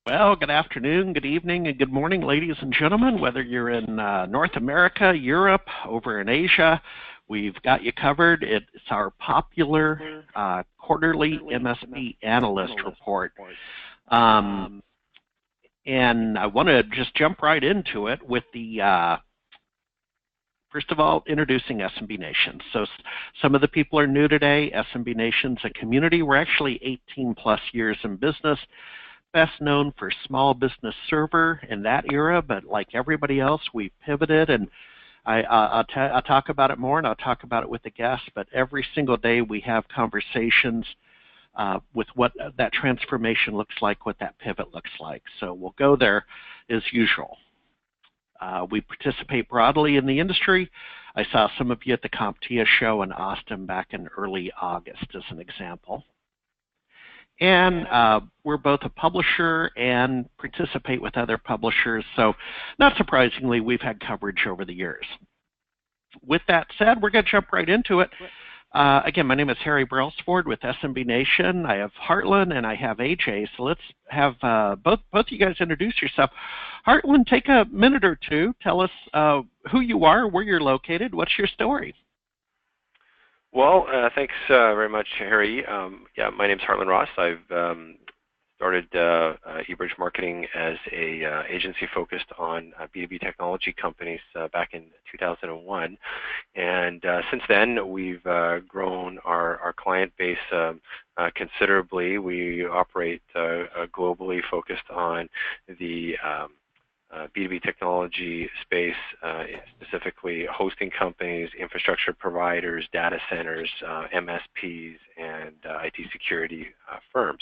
Well, good afternoon, good evening, and good morning, ladies and gentlemen. Whether you're in North America, Europe, over in Asia, we've got you covered. It's our popular quarterly MSP Analyst report. And I want to just jump right into it with the, first of all, introducing SMB Nation. So some of the people are new today. SMB Nation's a community. We're actually 18 plus years in business. Best known for small business server in that era, but like everybody else, we pivoted, and I'll talk about it more, and I'll talk about it with the guests, but every single day we have conversations with what that transformation looks like, what that pivot looks like. So we'll go there as usual. We participate broadly in the industry. I saw some of you at the CompTIA show in Austin back in early August as an example. And we're both a publisher and participate with other publishers, so not surprisingly, we've had coverage over the years. With that said, we're going to jump right into it. Again, my name is Harry Brelsford with SMB Nation. I have Heartland and I have AJ, so let's have both of you guys introduce yourself. Heartland, take a minute or two. Tell us who you are, where you're located, what's your story? Well, thanks very much, Harry. Yeah, my name's Heartland Ross. I've started eBridge Marketing as a agency focused on B2B technology companies back in 2001. And since then, we've grown our client base considerably. We operate globally, focused on the B2B technology space, specifically hosting companies, infrastructure providers, data centers, MSPs, and IT security firms.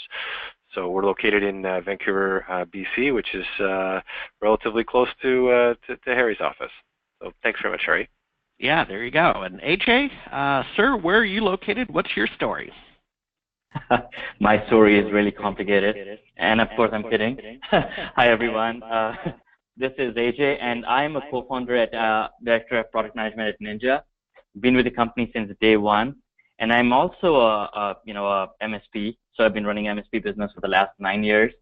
So we're located in Vancouver, BC, which is relatively close to Harry's office. So thanks very much, Harry. Yeah, there you go. And AJ, sir, where are you located? What's your story? My story is really complicated, and of course I'm kidding. Hi everyone. This is AJ, and I'm a co-founder at Director of Product Management at Ninja. Been with the company since day one, and I'm also a MSP. So I've been running MSP business for the last 9 years.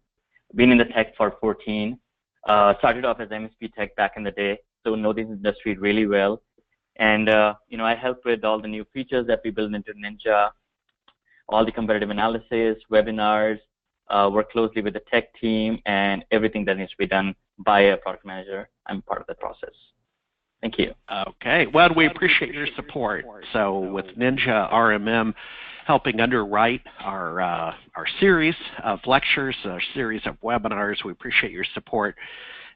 Been in the tech for 14. Started off as MSP tech back in the day, so know this industry really well. And I help with all the new features that we build into Ninja, all the competitive analysis, webinars. Work closely with the tech team, and everything that needs to be done by a product manager. I'm part of that process. Thank you. Okay. Well, we appreciate your support. So with NinjaRMM helping underwrite our series of lectures, our series of webinars, we appreciate your support.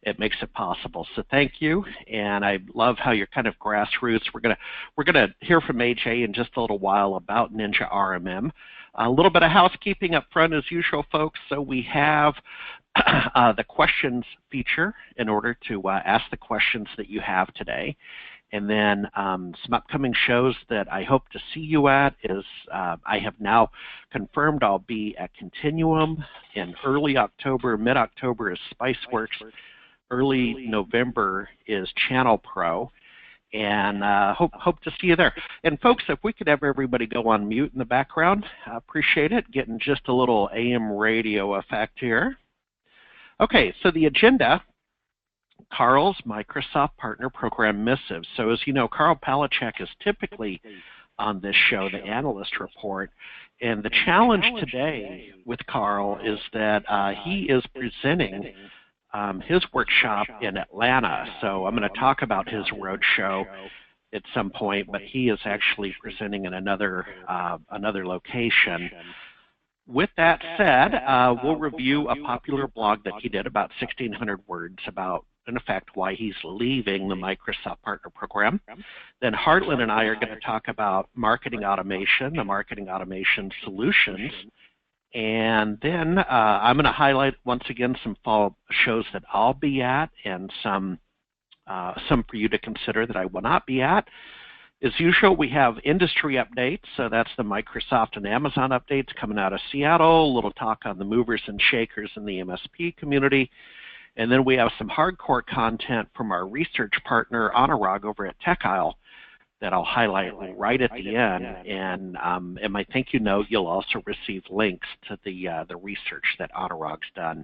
It makes it possible. So thank you. And I love how you're kind of grassroots. We're gonna hear from AJ in just a little while about NinjaRMM. A little bit of housekeeping up front as usual, folks. So we have the questions feature in order to ask the questions that you have today. And then some upcoming shows that I hope to see you at is I have now confirmed I'll be at Continuum in early October. Mid-October is Spiceworks. Early November is Channel Pro. And hope to see you there. And folks, if we could have everybody go on mute in the background, I appreciate it. Getting just a little AM radio effect here. Okay, so the agenda, Karl's Microsoft Partner Program Missive. So as you know, Karl Palacheck is typically on this show, the analyst report. And the challenge today with Karl is that he is presenting his workshop in Atlanta. So I'm going to talk about his roadshow at some point, but he is actually presenting in another location. With that said, we'll review a popular blog that he did, about 1,600 words, about, in effect, why he's leaving the Microsoft Partner Program. Then Heartland and I are going to talk about marketing automation, the marketing automation solutions. And then I'm going to highlight, once again, some fall shows that I'll be at and some for you to consider that I will not be at. As usual, we have industry updates, so that's the Microsoft and Amazon updates coming out of Seattle, a little talk on the movers and shakers in the MSP community, and then we have some hardcore content from our research partner, Anurag, over at Techhouse that I'll highlight right at the end, and in my thank you note, you'll also receive links to the research that Anurag's done.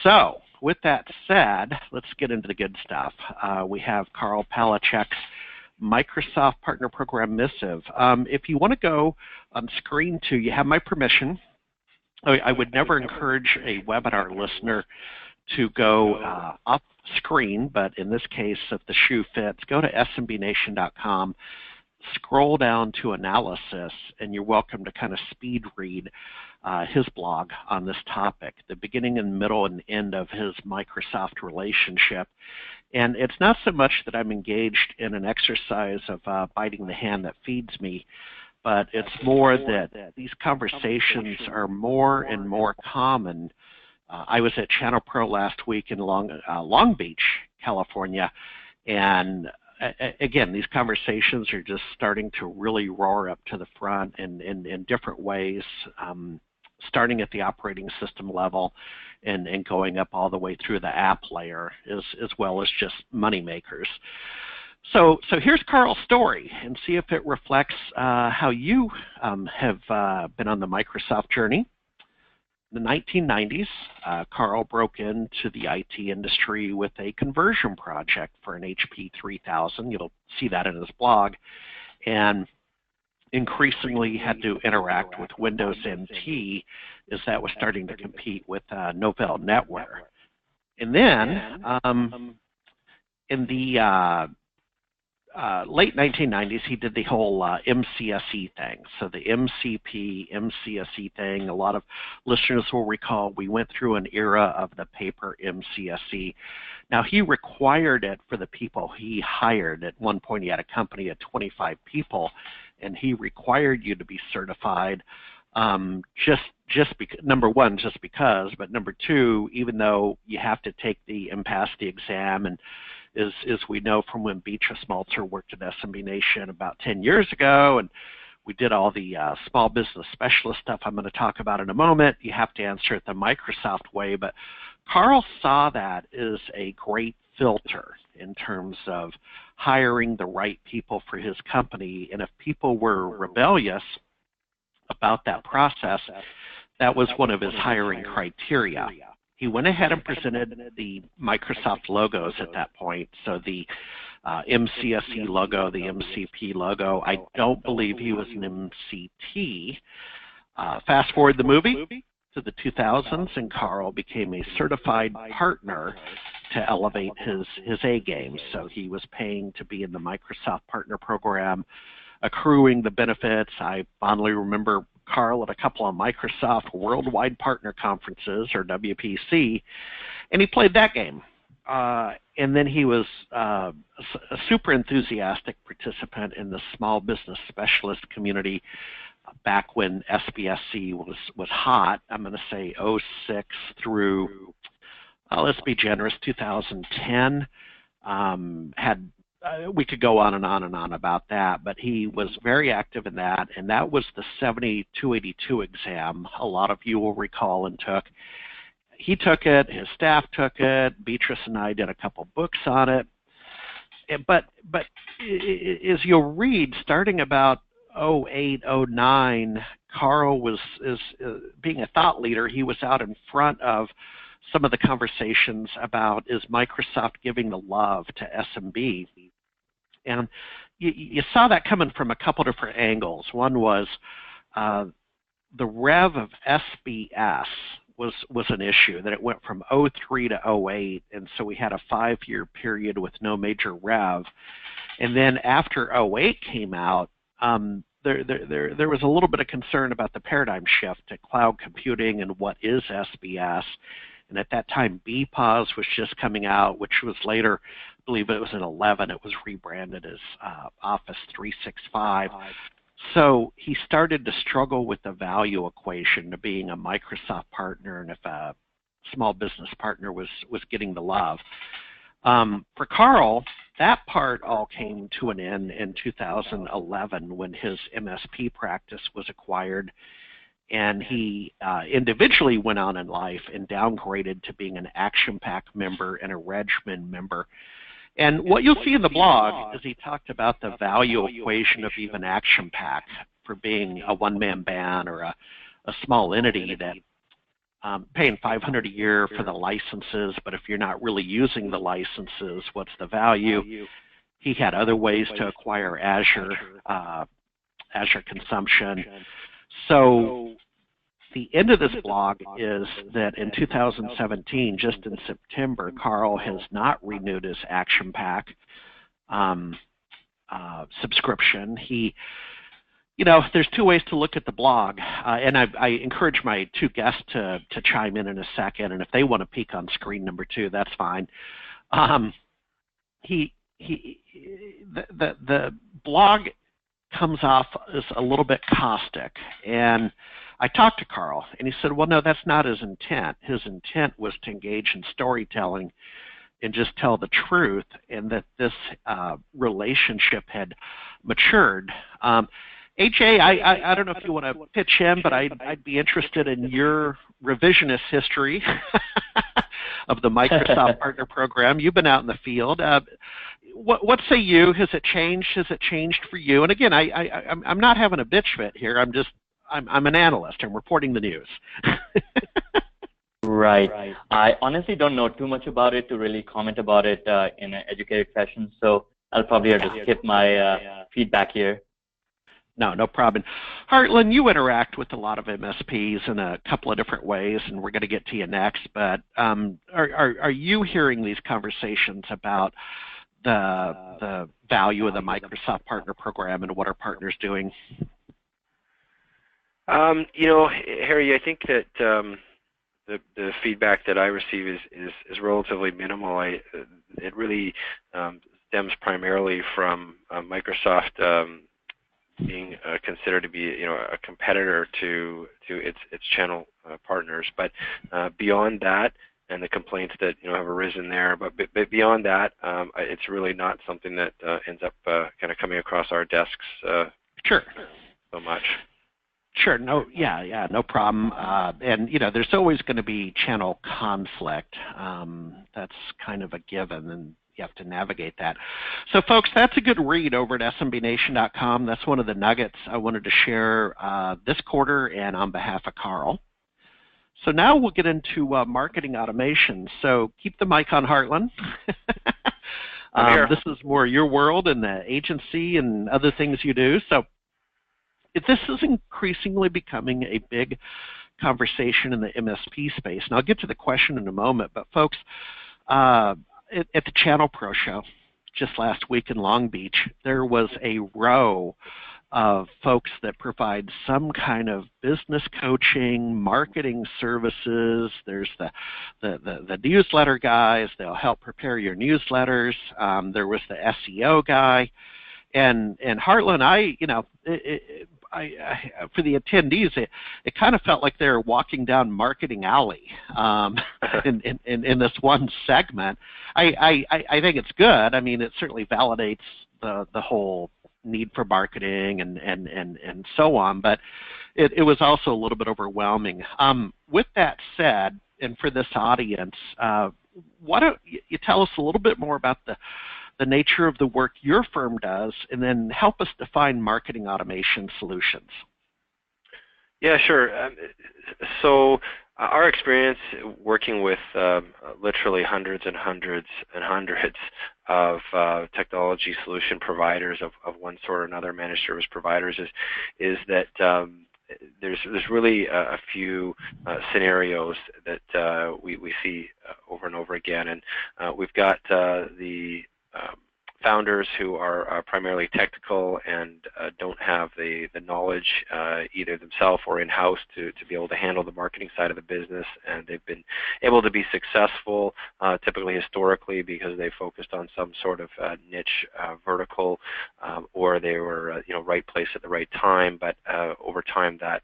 So, with that said, let's get into the good stuff. We have Karl Palacheck's Microsoft Partner Program Missive. If you want to go on screen two, you have my permission. I would never encourage a webinar listener to go up screen, but in this case, if the shoe fits, go to smbnation.com, scroll down to analysis, and you're welcome to kind of speed read his blog on this topic, the beginning and middle and end of his Microsoft relationship. And it's not so much that I'm engaged in an exercise of biting the hand that feeds me, but it's more that these conversations are more and more common. I was at Channel Pro last week in Long Beach, California, and again, these conversations are just starting to really roar up to the front in different ways, starting at the operating system level and going up all the way through the app layer, as well as just money makers. So here's Karl's story, and see if it reflects how you have been on the Microsoft journey. In the 1990s, Karl broke into the IT industry with a conversion project for an HP 3000. You'll see that in his blog, and increasingly had to interact with Windows NT as that was starting to compete with Novell NetWare. And then in the late 1990s, he did the whole MCSE thing. So the MCP, MCSE thing, a lot of listeners will recall we went through an era of the paper MCSE. Now, he required it for the people he hired. At one point, he had a company of 25 people, and he required you to be certified just because, number one, just because, but number two, even though you have to take and pass the exam, and as we know from when Beatrice Maltzer worked at SMB Nation about 10 years ago, and we did all the small business specialist stuff I'm going to talk about in a moment, you have to answer it the Microsoft way, but Karl saw that as a great filter in terms of hiring the right people for his company, and if people were rebellious about that process, that was one of his hiring criteria. He went ahead and presented the Microsoft logos at that point, so the MCSE logo, the MCP logo. I don't believe he was an MCT. Fast forward the movie to the 2000s, and Karl became a certified partner to elevate his A game. So he was paying to be in the Microsoft Partner Program, accruing the benefits. I fondly remember Karl at a couple of Microsoft Worldwide Partner Conferences, or WPC, and he played that game. And then he was a super enthusiastic participant in the small business specialist community back when SBSC was hot. I'm going to say 06 through, let's be generous, 2010. We could go on and on and on about that, but he was very active in that, and that was the 7282 exam a lot of you will recall and took. He took it, his staff took it, Beatrice and I did a couple books on it, but as you'll read, starting about 08, 09, Karl was being a thought leader. He was out in front of some of the conversations about, is Microsoft giving the love to SMB? And you saw that coming from a couple different angles. One was the rev of SBS was an issue, that it went from 03 to 08, and so we had a 5-year period with no major rev. And then after 08 came out, there was a little bit of concern about the paradigm shift to cloud computing and what is SBS. And at that time, BPOS was just coming out, which was later, I believe it was in 11, it was rebranded as Office 365. So he started to struggle with the value equation to being a Microsoft partner, and if a small business partner was getting the love. For Karl, that part all came to an end in 2011 when his MSP practice was acquired, and he individually went on in life and downgraded to being an Action Pack member and a Regman member. And what you'll see in the blog is he talked about the value equation of even Action Pack for being a one-man band or a small entity, that paying $500 a year for the licenses, but if you're not really using the licenses, what's the value? He had other ways to acquire Azure consumption. So the end of this blog is that in 2017, just in September, Karl has not renewed his Action Pack subscription. There's two ways to look at the blog, and I encourage my two guests to chime in a second, and if they want to peek on screen number 2, that's fine. The blog comes off as a little bit caustic, and I talked to Karl, and he said, well, no, that's not his intent. His intent was to engage in storytelling and just tell the truth, and that this relationship had matured. AJ, I don't know if you want to pitch in, but I'd be interested in your revisionist history of the Microsoft Partner Program. You've been out in the field. What say you? Has it changed? Has it changed for you? And again, I'm not having a bitch fit here. I'm an analyst. I'm reporting the news. Right. I honestly don't know too much about it to really comment about it in an educated fashion, so I'll probably have to skip my feedback here. No problem. Hartland, you interact with a lot of MSPs in a couple of different ways, and we're going to get to you next, but are you hearing these conversations about the value of the Microsoft Partner Program and what our partners doing? Harry, I think that the feedback that I receive is relatively minimal. It really stems primarily from Microsoft being considered to be a competitor to its channel partners, but beyond that, and the complaints that have arisen there, but beyond that, it's really not something that ends up kind of coming across our desks sure so much. Sure. No. Yeah. No problem. And there's always going to be channel conflict. That's kind of a given, and you have to navigate that. So, folks, that's a good read over at smbnation.com. That's one of the nuggets I wanted to share this quarter and on behalf of Karl. So now we'll get into marketing automation. So keep the mic on, Hartland. This is more your world and the agency and other things you do. So this is increasingly becoming a big conversation in the MSP space. And I'll get to the question in a moment. But, folks, at the Channel Pro Show just last week in Long Beach, there was a row of folks that provide some kind of business coaching, marketing services. There's the newsletter guys. They'll help prepare your newsletters. There was the SEO guy. And Hartland, for the attendees, it kind of felt like they were walking down Marketing Alley in this one segment. I think it's good. I mean, it certainly validates the whole need for marketing and so on, but it was also a little bit overwhelming. With that said, and for this audience, why don't you tell us a little bit more about the nature of the work your firm does, and then help us define marketing automation solutions. Yeah, sure. So our experience working with literally hundreds and hundreds and hundreds of technology solution providers of one sort or another, managed service providers, is that there's really a few scenarios that we see over and over again, and we've got the founders who are primarily technical and don't have the knowledge either themselves or in-house to be able to handle the marketing side of the business, and they've been able to be successful typically historically because they focused on some sort of niche vertical, or they were right place at the right time, but over time that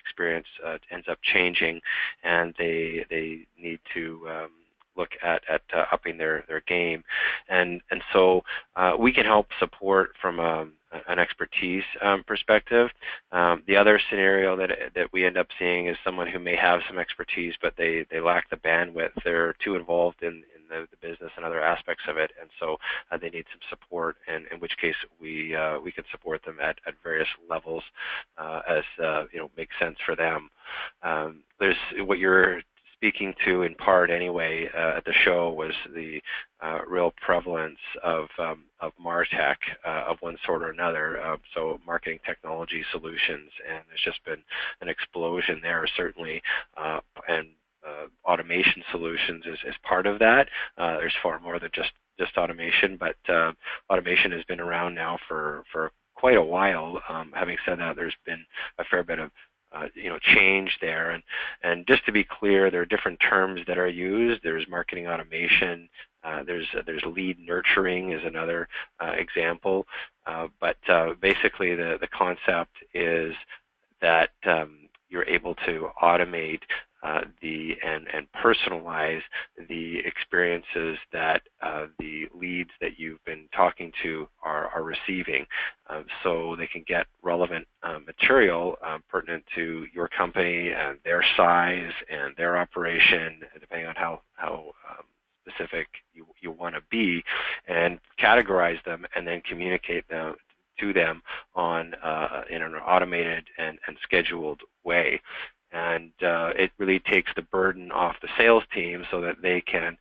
experience ends up changing, and they need to look at upping their game, and so we can help support from an expertise perspective. The other scenario that we end up seeing is someone who may have some expertise, but they lack the bandwidth. They're too involved in the business and other aspects of it, and so they need some support, and in which case we can support them at various levels as makes sense for them. There's what you're speaking to in part anyway at the show was the real prevalence of MarTech of one sort or another, so marketing technology solutions, and there's just been an explosion there certainly, and automation solutions is part of that. There's far more than just automation, but automation has been around now for quite a while. Having said that, there's been a fair bit of change there, and just to be clear, there are different terms that are used. There's marketing automation, there's lead nurturing is another example, but basically the concept is that you're able to automate and personalize the experiences that the leads that you've been talking to are receiving, so they can get relevant material pertinent to your company and their size and their operation, depending on how specific you want to be, and categorize them and then communicate them to them in an automated and scheduled way. And it really takes the burden off the sales team so that they can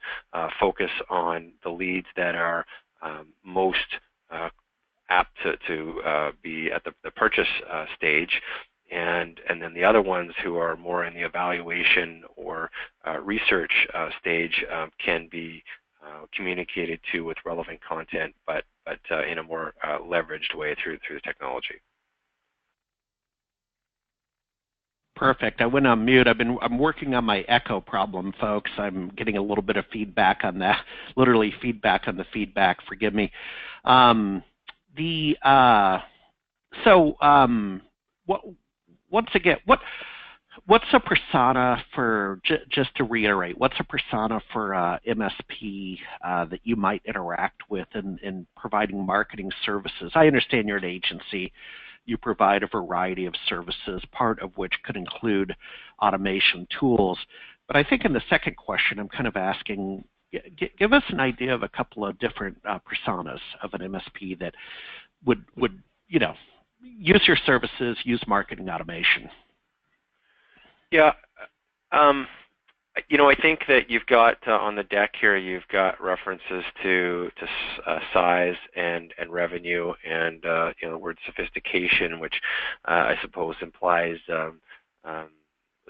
focus on the leads that are most apt to be at the purchase stage, and then the other ones who are more in the evaluation or research stage can be communicated to with relevant content, but in a more leveraged way through the technology. Perfect. I went on mute. I'm working on my echo problem, folks. I'm getting a little bit of feedback on that, literally feedback on the feedback. Forgive me. Once again, what's a persona for? Just to reiterate, what's a persona for MSP that you might interact with in providing marketing services? I understand you're an agency. You provide a variety of services, part of which could include automation tools. But I think in the second question, I'm kind of asking, give us an idea of a couple of different personas of an MSP that would use your services, use marketing automation. Yeah. I think that you've got on the deck here, you've got references to size and revenue, and the word sophistication, which I suppose implies the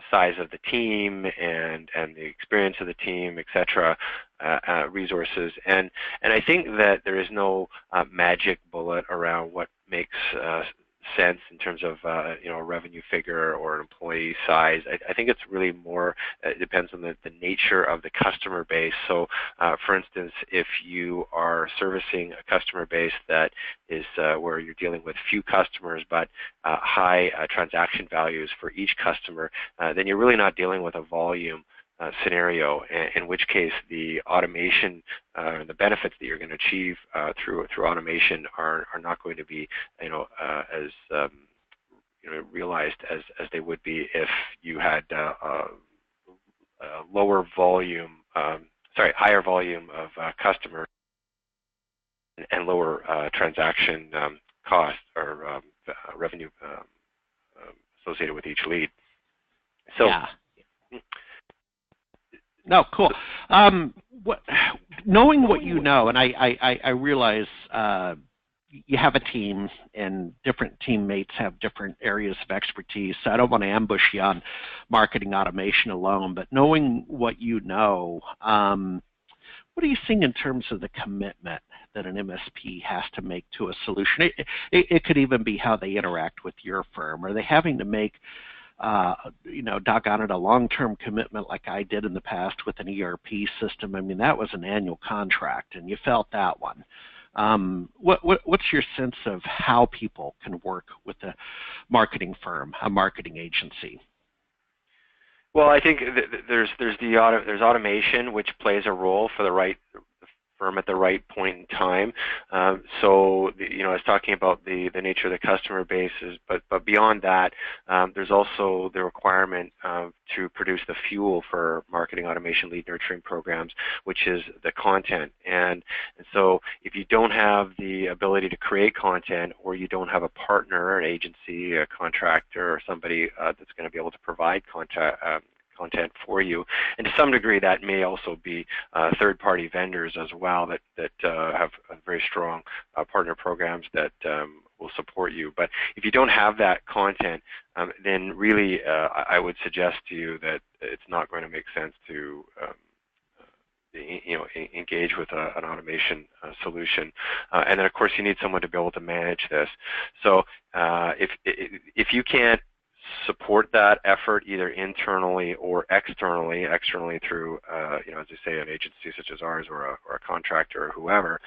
size of the team and the experience of the team, etc., resources, and I think that there is no magic bullet around what makes sense in terms of a revenue figure or an employee size. I think it's really more, it depends on the nature of the customer base. So for instance, if you are servicing a customer base that is where you're dealing with few customers but high transaction values for each customer, then you're really not dealing with a volume scenario, in which case the automation and the benefits that you're going to achieve through automation are not going to be as realized as they would be if you had higher volume of customers and lower transaction cost or revenue associated with each lead. So. Yeah. No, cool. Knowing what you know, and I realize you have a team and different teammates have different areas of expertise, so I don't want to ambush you on marketing automation alone, but knowing what you know, what are you seeing in terms of the commitment that an MSP has to make to a solution? It could even be how they interact with your firm. Are they having to make doggone it, a long-term commitment like I did in the past with an ERP system? I mean, that was an annual contract, and you felt that one. What's your sense of how people can work with a marketing firm, a marketing agency? Well, I think there's automation, which plays a role for firm at the right point in time. So I was talking about the nature of the customer bases, but beyond that, there's also the requirement to produce the fuel for marketing automation lead nurturing programs, which is the content. And so if you don't have the ability to create content, or you don't have a partner, an agency, a contractor, or somebody that's going to be able to provide content for you, and to some degree that may also be third-party vendors as well that have very strong partner programs that will support you. But if you don't have that content, then really I would suggest to you that it's not going to make sense to engage with an automation solution. And then of course you need someone to be able to manage this. So if you can't support that effort either internally or externally through, as I say, an agency such as ours or a contractor or whoever,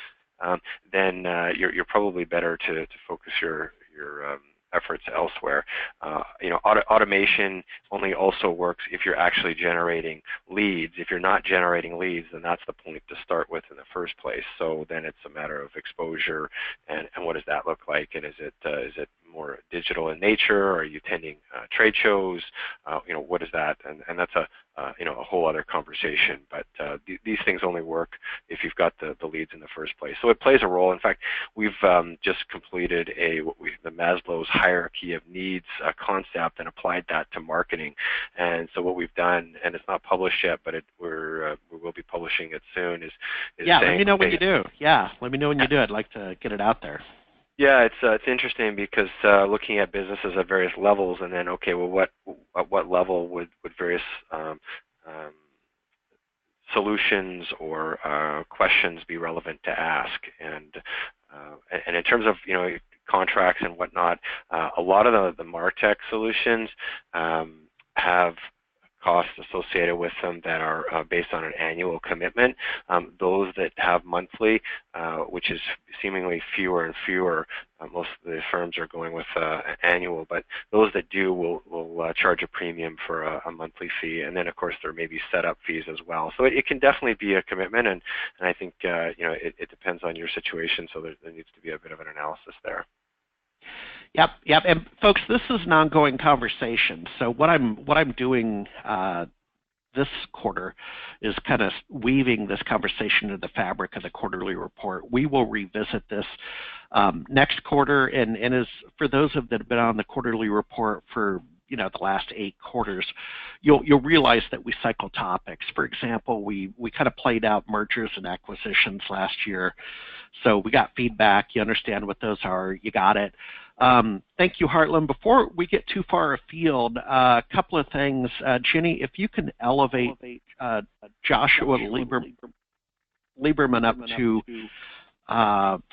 then you're probably better to focus your efforts elsewhere. Automation only also works if you're actually generating leads. If you're not generating leads, then that's the point to start with in the first place. So then it's a matter of exposure and what does that look like, and is it more digital in nature? Are you attending trade shows? What is that? And that's a whole other conversation. But these things only work if you've got the leads in the first place. So it plays a role. In fact, we've just completed the Maslow's hierarchy of needs concept and applied that to marketing. And so what we've done, and it's not published yet, but we will be publishing it soon. Is yeah, let me know when you do. Yeah, let me know when you do. I'd like to get it out there. Yeah, it's interesting because looking at businesses at various levels, and then okay, well, at what level would various solutions or questions be relevant to ask? And in terms of contracts and whatnot, a lot of the MarTech solutions have costs associated with them that are based on an annual commitment. Those that have monthly, which is seemingly fewer and fewer, most of the firms are going with annual, but those that do will charge a premium for a monthly fee, and then of course there may be setup fees as well. So it can definitely be a commitment, and I think it depends on your situation, so there needs to be a bit of an analysis there. Yep. And folks, this is an ongoing conversation. So what I'm doing this quarter is kind of weaving this conversation into the fabric of the quarterly report. We will revisit this next quarter, and as for those that have been on the quarterly report for the last 8 quarters, you'll realize that we cycle topics. For example, we kind of played out mergers and acquisitions last year, so we got feedback. You understand what those are. You got it. Thank you, Hartland. Before we get too far afield, a couple of things. Jenny, if you can elevate Joshua Lieberman up to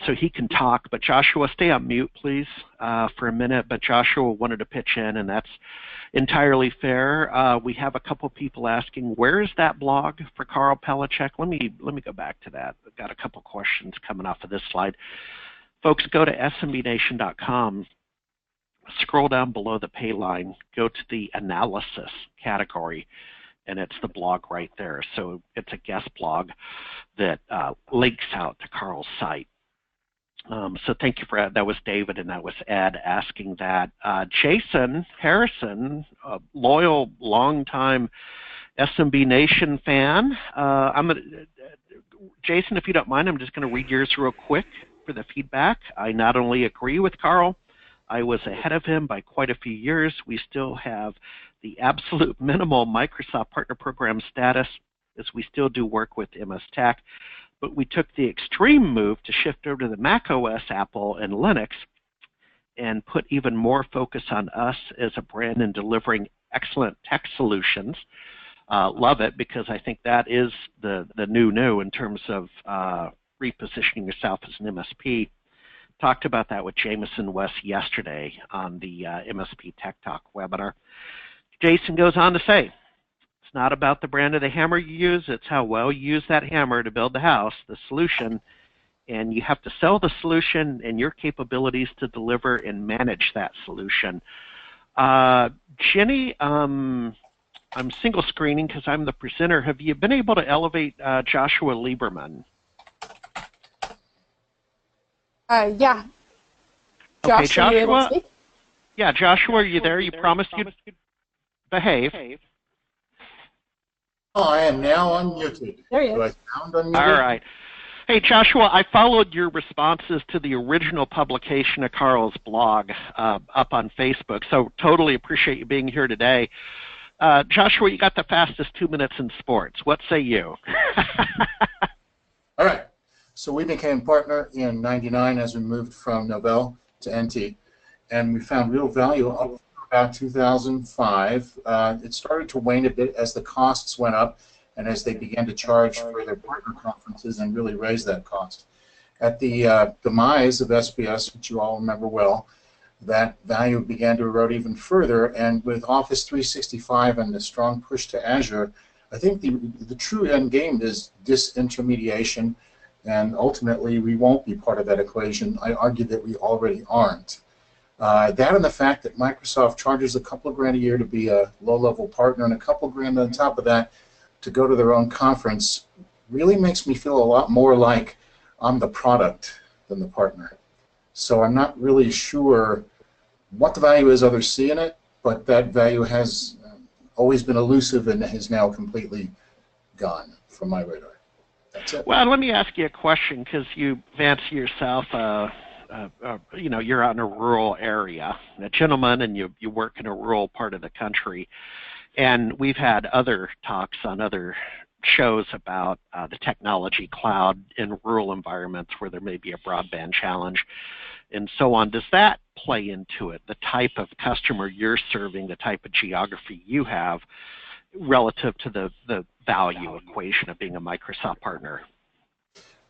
so he can talk, but Joshua, stay on mute, please, for a minute. But Joshua wanted to pitch in, and that's entirely fair. We have a couple people asking, where is that blog for Karl Palacheck? Let me go back to that. I've got a couple questions coming off of this slide. Folks, go to smbnation.com, scroll down below the pay line, go to the analysis category, and it's the blog right there. So it's a guest blog that links out to Karl's site. So thank you for that. That was David and that was Ed asking that. Jason Harrison, a loyal, long-time SMB Nation fan. Jason, if you don't mind, I'm just going to read yours real quick for the feedback. I not only agree with Karl, I was ahead of him by quite a few years. We still have the absolute minimal Microsoft Partner Program status, as we still do work with MS Tech, but we took the extreme move to shift over to the Mac OS, Apple, and Linux, and put even more focus on us as a brand in delivering excellent tech solutions. Love it, because I think that is the new in terms of repositioning yourself as an MSP. Talked about that with Jameson West yesterday on the MSP Tech Talk webinar. Jason goes on to say, it's not about the brand of the hammer you use, it's how well you use that hammer to build the house, the solution, and you have to sell the solution and your capabilities to deliver and manage that solution. Jenny, I'm single screening because I'm the presenter. Have you been able to elevate Joshua Lieberman? Yeah. Josh, Okay, Joshua. are you able to speak? Yeah, Joshua, are you there? You promised you'd behave. Oh, I am now unmuted. There he is. Do I sound unmuted? All right. Hey, Joshua, I followed your responses to the original publication of Karl's blog up on Facebook, so totally appreciate you being here today. Joshua, you got the fastest 2 minutes in sports. What say you? All right. So we became partner in '99 as we moved from Novell to NT, and we found real value up to about 2005. It started to wane a bit as the costs went up and as they began to charge for their partner conferences and really raise that cost. At the demise of SBS, which you all remember well, that value began to erode even further, and with Office 365 and the strong push to Azure, I think the true end game is disintermediation, and ultimately we won't be part of that equation. I argue that we already aren't. That and the fact that Microsoft charges a couple of grand a year to be a low-level partner and a couple of grand on top of that to go to their own conference really makes me feel a lot more like I'm the product than the partner. So I'm not really sure what the value is others see in it, but that value has always been elusive and has now completely gone from my radar. That's it. Well, let me ask you a question, because you fancy yourself, you know, you're out in a rural area, a gentleman, and you work in a rural part of the country. And we've had other talks on other shows about the technology cloud in rural environments where there may be a broadband challenge and so on. Does that play into it, the type of customer you're serving, the type of geography you have, relative to the value equation of being a Microsoft partner?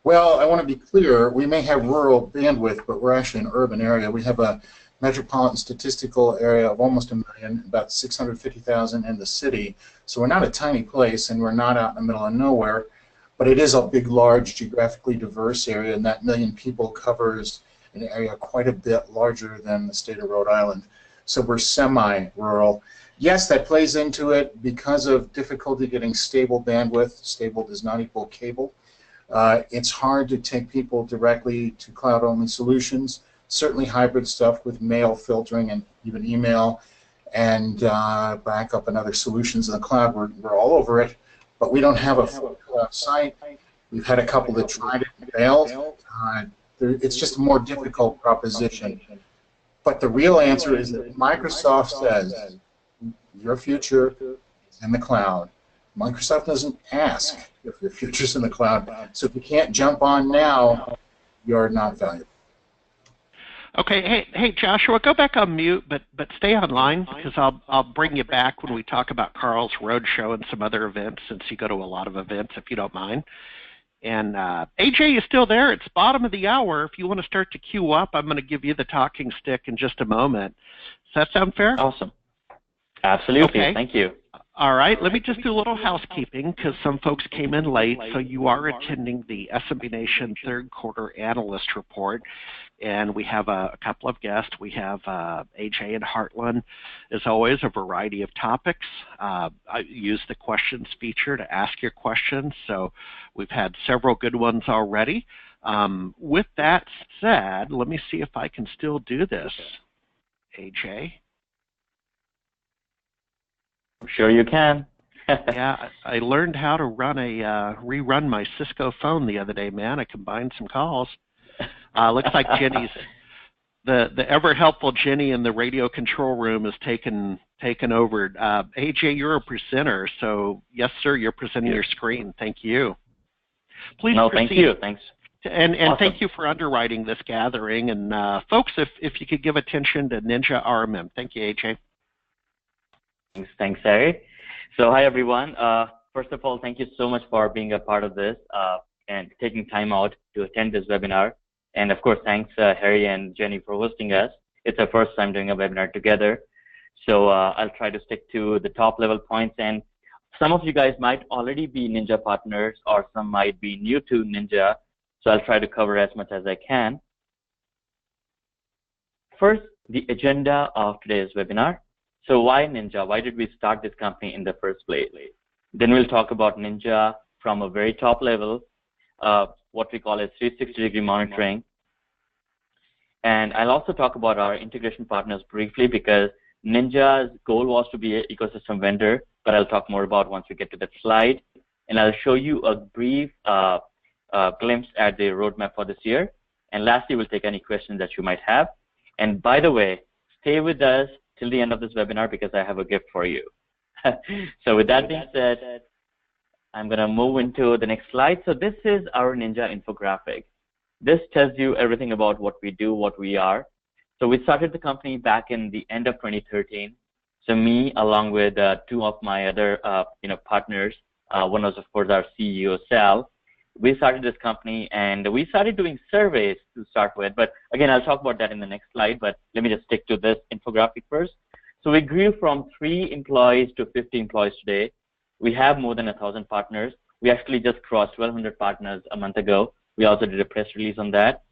Well, I want to be clear. We may have rural bandwidth, but we're actually an urban area. We have a metropolitan statistical area of almost 1 million, about 650,000 in the city. So we're not a tiny place, and we're not out in the middle of nowhere, but it is a big, large, geographically diverse area, and that 1 million people covers an area quite a bit larger than the state of Rhode Island. So we're semi-rural. Yes, that plays into it because of difficulty getting stable bandwidth. Stable does not equal cable. It's hard to take people directly to cloud-only solutions. Certainly hybrid stuff with mail filtering and even email and backup and other solutions in the cloud. We're all over it, but we don't have a full cloud site. We've had a couple that tried it and failed. It's just a more difficult proposition. But the real answer is that Microsoft says your future is in the cloud. Microsoft doesn't ask if your future's in the cloud. So if you can't jump on now, you're not valuable. Okay, hey Joshua, go back on mute, but stay online, because I'll bring you back when we talk about Karl's Roadshow and some other events, since you go to a lot of events, if you don't mind. And AJ is still there. It's bottom of the hour. If you want to start to queue up, I'm going to give you the talking stick in just a moment. Does that sound fair? Awesome. Absolutely. Okay. Thank you. All right, let me just do a little housekeeping, because some folks came in late. So you are attending the SMB Nation third quarter analyst report, and we have a couple of guests. We have AJ and Heartland. As always, a variety of topics. I use the questions feature to ask your questions, so we've had several good ones already. With that said, let me see if I can still do this, AJ. I'm sure you can. Yeah, I learned how to rerun my Cisco phone the other day, man. I combined some calls. Looks like Jenny's, the ever helpful Jenny in the radio control room is taken over. AJ, you're a presenter, so yes, sir, you're presenting your screen. Thank you. Please proceed. Thank you. Thanks. And awesome. Thank you for underwriting this gathering. And folks, if you could give attention to NinjaRMM. Thank you, AJ. Thanks, Harry. So hi, everyone. First of all, thank you so much for being a part of this and taking time out to attend this webinar. And of course, thanks, Harry and Jenny, for hosting us. It's our first time doing a webinar together. So I'll try to stick to the top level points. And some of you guys might already be Ninja partners, or some might be new to Ninja. So I'll try to cover as much as I can. First, the agenda of today's webinar. So why Ninja? Why did we start this company in the first place? Then we'll talk about Ninja from a very top level, what we call as 360-degree monitoring. And I'll also talk about our integration partners briefly because Ninja's goal was to be an ecosystem vendor, but I'll talk more about once we get to that slide. And I'll show you a brief glimpse at the roadmap for this year. And lastly, we'll take any questions that you might have. And by the way, stay with us till the end of this webinar because I have a gift for you. So with that being said, I'm going to move into the next slide. So this is our Ninja infographic. This tells you everything about what we do, what we are. So we started the company back in the end of 2013. So me, along with two of my other partners, one was, of course, our CEO, Sal. We started this company, and we started doing surveys to start with. But again, I'll talk about that in the next slide, but let me just stick to this infographic first. So we grew from 3 employees to 50 employees today. We have more than 1,000 partners. We actually just crossed 1,200 partners a month ago. We also did a press release on that.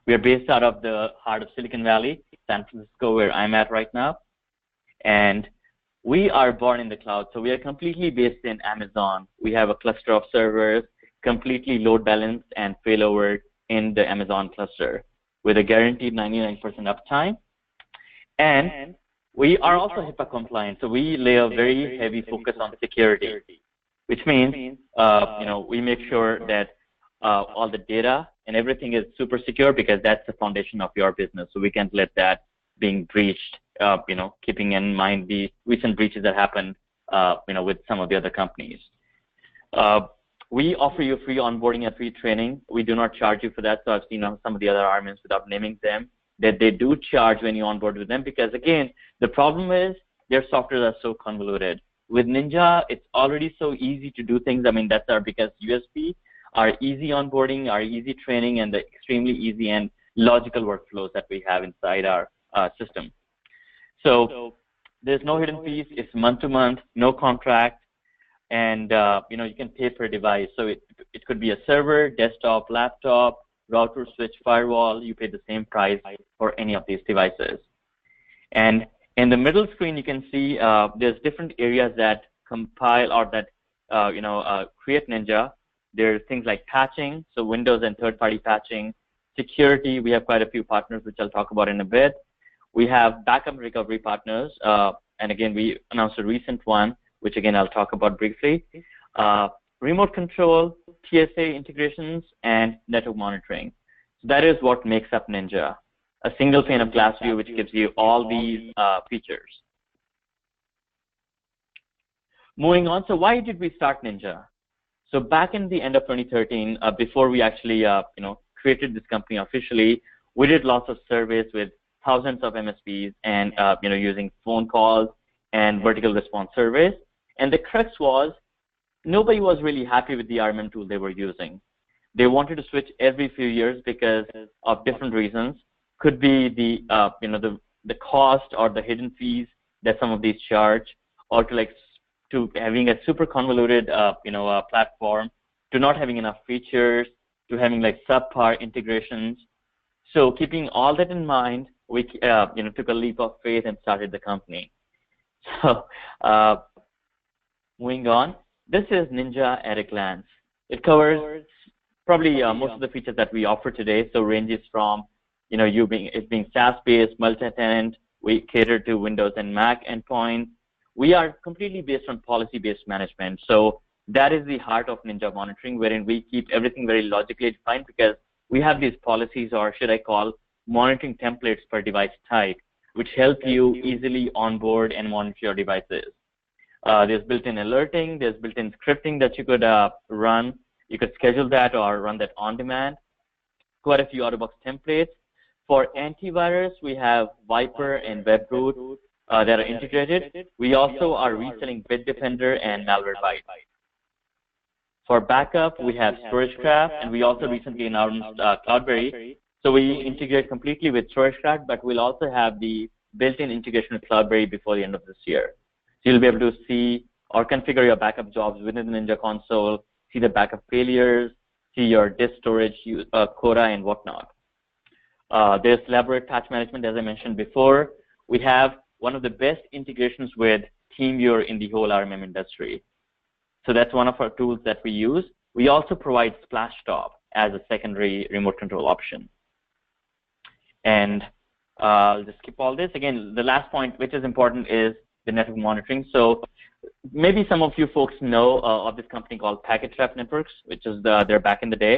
We are based out of the heart of Silicon Valley, San Francisco, where I'm at right now. And we are born in the cloud. So we are completely based in Amazon. We have a cluster of servers, completely load balanced and failover in the Amazon cluster with a guaranteed 99% uptime. And we are also HIPAA compliant. So we lay a very heavy focus on security, which means we make sure that all the data and everything is super secure because that's the foundation of your business. So we can't let that being breached, keeping in mind the recent breaches that happened, with some of the other companies. We offer you free onboarding and free training. We do not charge you for that. So I've seen some of the other RMMs, without naming them, that they do charge when you onboard with them because, again, the problem is their software are so convoluted. With Ninja, it's already so easy to do things. I mean, that's our biggest USP, our easy onboarding, our easy training, and the extremely easy and logical workflows that we have inside our system. So there's no hidden fees. It's month-to-month, no contract. And, you can pay per device. So it could be a server, desktop, laptop, router, switch, firewall. You pay the same price for any of these devices. And in the middle screen, you can see there's different areas that compile or that, create Ninja. There's things like patching, so Windows and third-party patching. Security, we have quite a few partners, which I'll talk about in a bit. We have backup recovery partners. And again, we announced a recent one, which again I'll talk about briefly. Remote control, TSA integrations, and network monitoring. So that is what makes up Ninja, a single pane of glass view which gives you all these features. Moving on, so why did we start Ninja? So back in the end of 2013, before we actually created this company officially, we did lots of surveys with thousands of MSPs and using phone calls and vertical response surveys. And the crux was nobody was really happy with the RMM tool they were using. They wanted to switch every few years because of different reasons. Could be the cost or the hidden fees that some of these charge, or to having a super convoluted platform, to not having enough features, to having subpar integrations. So keeping all that in mind, we took a leap of faith and started the company. So moving on, this is Ninja at a glance. It covers probably most of the features that we offer today. So ranges from it being SaaS-based, multi-tenant. We cater to Windows and Mac endpoints. We are completely based on policy-based management. So that is the heart of Ninja monitoring, wherein we keep everything very logically defined because we have these policies, or should I call monitoring templates per device type, which help you easily onboard and monitor your devices. There's built-in alerting, there's built-in scripting that you could run. You could schedule that or run that on demand. Quite a few out-of-box templates. For antivirus, we have Viper and WebRoot that are integrated. We also are reselling Bitdefender and Malwarebytes. For backup, we have StorageCraft, and we also recently announced Cloudberry. So we integrate completely with StorageCraft, but we'll also have the built-in integration with Cloudberry before the end of this year. So you'll be able to see or configure your backup jobs within the Ninja console, see the backup failures, see your disk storage quota and whatnot. There's elaborate patch management, as I mentioned before. We have one of the best integrations with TeamViewer in the whole RMM industry. So that's one of our tools that we use. We also provide SplashTop as a secondary remote control option. And I'll just skip all this. Again, the last point, which is important, is the network monitoring. So maybe some of you folks know of this company called Palacheck Networks, which is they're back in the day.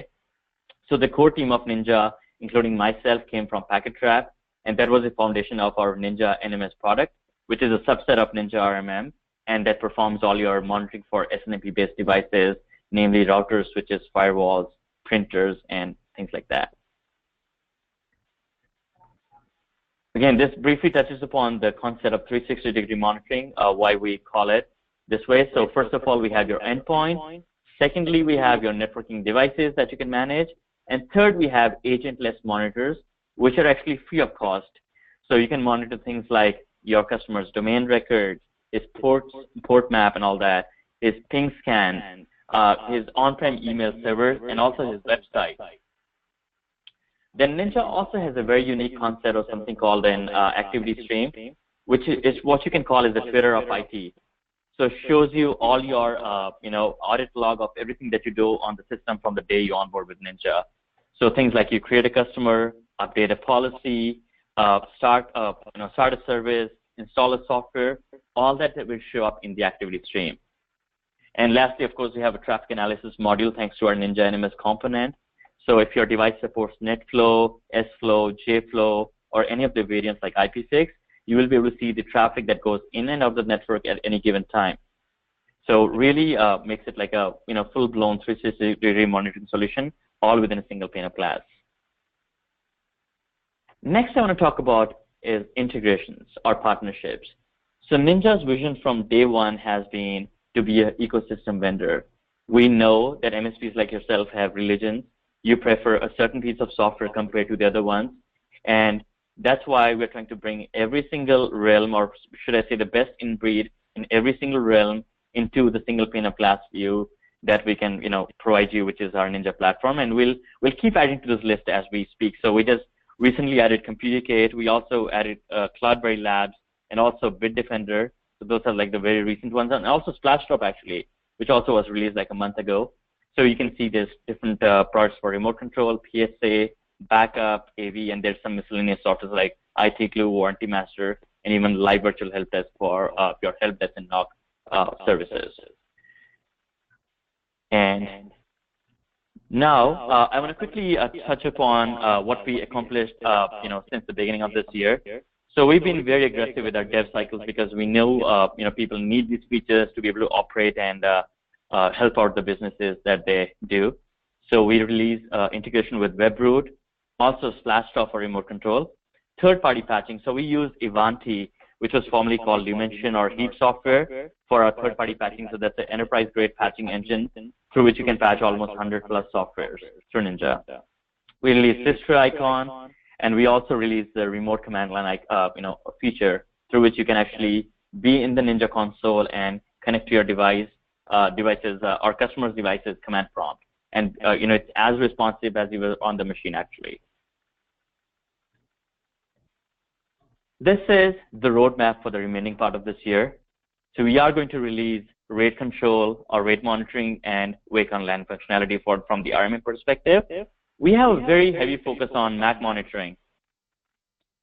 So the core team of Ninja, including myself, came from Palacheck, and that was the foundation of our NinjaRMM product, which is a subset of NinjaRMM, and that performs all your monitoring for SNMP-based devices, namely routers, switches, firewalls, printers, and things like that. Again, this briefly touches upon the concept of 360-degree monitoring, why we call it this way. So first of all, we have your endpoint. Secondly, we have your networking devices that you can manage. And third, we have agentless monitors, which are actually free of cost. So you can monitor things like your customer's domain records, his port map and all that, his ping scan, his on-prem email servers, and also his website. Then Ninja also has a very unique concept of something called an activity stream, which is what you can call as the Twitter of IT. So it shows you all your audit log of everything that you do on the system from the day you onboard with Ninja. So things like you create a customer, update a policy, start a service, install a software, all that will show up in the activity stream. And lastly, of course, we have a traffic analysis module thanks to our NinjaRMM component. So if your device supports NetFlow, SFlow, JFlow, or any of the variants like IP6, you will be able to see the traffic that goes in and out of the network at any given time. So really makes it like a full-blown 360-degree monitoring solution, all within a single pane of glass. Next I want to talk about is integrations or partnerships. So Ninja's vision from day one has been to be an ecosystem vendor. We know that MSPs like yourself have religions. You prefer a certain piece of software compared to the other ones. And that's why we're trying to bring every single realm, or should I say the best in breed in every single realm, into the single pane of glass view that we can provide you, which is our Ninja platform. And we'll keep adding to this list as we speak. So we just recently added Computicate. We also added Cloudberry Labs and also Bitdefender. So those are like the very recent ones. And also Splashdrop actually, which also was released like a month ago. So you can see there's different products for remote control, PSA, backup, AV, and there's some miscellaneous software like IT Glue, Warranty Master, and even Live Virtual Help Desk for your help desk and NOC services. And now I want to quickly touch upon what we accomplished, since the beginning of this year. So we've been very aggressive with our dev cycles because we know, people need these features to be able to operate and help out the businesses that they do. So we released integration with WebRoot, also Splashdrop for remote control, third-party patching. So we use Ivanti, which was formerly called Lumention or Heap software, for our third-party patching. So that's an enterprise-grade patching engine through which you can patch almost 100+ softwares through Ninja. We released Sister Icon, and we also released the remote command line, feature through which you can actually be in the Ninja console and connect to your devices or customers' devices command prompt. And it's as responsive as you were on the machine actually. This is the roadmap for the remaining part of this year. So we are going to release rate control or rate monitoring and wake on LAN functionality from the RMM perspective. We have a very heavy focus on Mac monitoring.